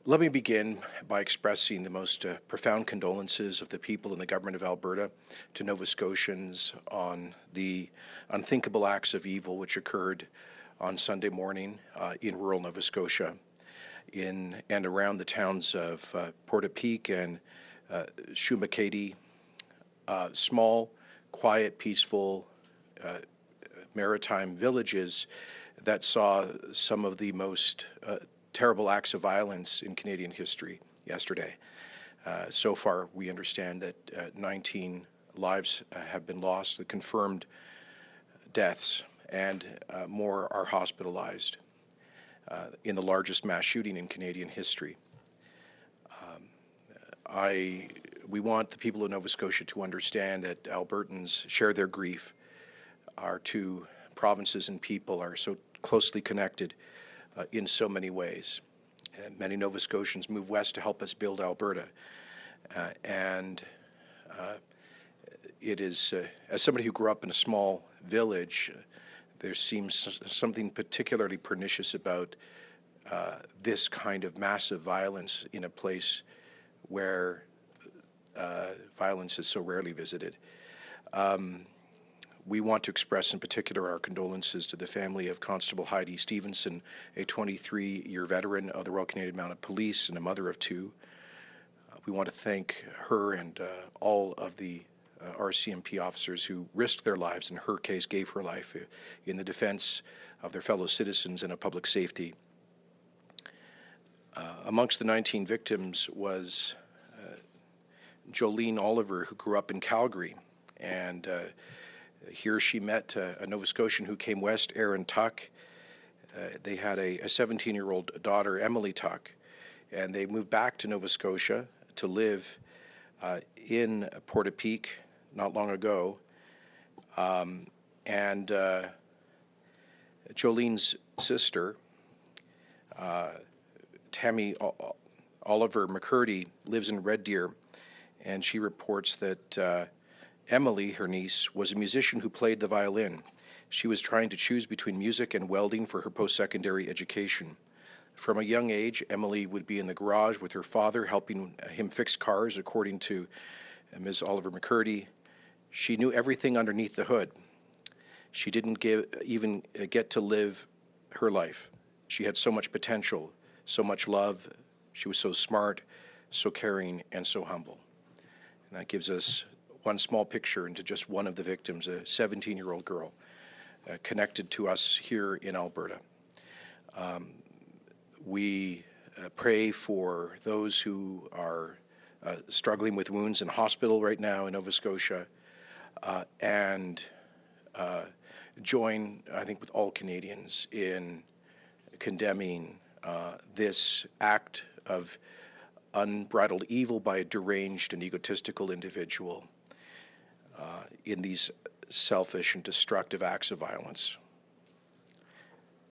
Let me begin by expressing the most profound condolences of the people and the government of Alberta to Nova Scotians on the unthinkable acts of evil which occurred on Sunday morning in rural Nova Scotia, in and around the towns of Portapique and Shumakady, small, quiet, peaceful maritime villages that saw some of the most terrible acts of violence in Canadian history yesterday. So far, we understand that 19 lives have been lost, the confirmed deaths, and more are hospitalized in the largest mass shooting in Canadian history. We want the people of Nova Scotia to understand that Albertans share their grief. Our two provinces and people are so closely connected in so many ways. And many Nova Scotians move west to help us build Alberta. It is, as somebody who grew up in a small village, there seems something particularly pernicious about this kind of massive violence in a place where violence is so rarely visited. We want to express in particular our condolences to the family of Constable Heidi Stevenson, a 23-year veteran of the Royal Canadian Mounted Police and a mother of two. We want to thank her and all of the RCMP officers who risked their lives, in her case gave her life, in the defense of their fellow citizens and of public safety. Amongst the 19 victims was Jolene Oliver, who grew up in Calgary, and here she met a Nova Scotian who came west, Aaron Tuck. They had a 17-year-old daughter, Emily Tuck, and they moved back to Nova Scotia to live in Portapique not long ago. Jolene's sister, Tammy Oliver McCurdy, lives in Red Deer, and she reports that Emily, her niece, was a musician who played the violin. She was trying to choose between music and welding for her post-secondary education. From a young age, Emily would be in the garage with her father, helping him fix cars, according to Ms. Oliver McCurdy. She knew everything underneath the hood. She didn't even get to live her life. She had so much potential, so much love. She was so smart, so caring, and so humble. And that gives us one small picture into just one of the victims, a 17-year-old girl connected to us here in Alberta. We pray for those who are struggling with wounds in hospital right now in Nova Scotia, and join, I think, with all Canadians in condemning this act of unbridled evil by a deranged and egotistical individual in these selfish and destructive acts of violence.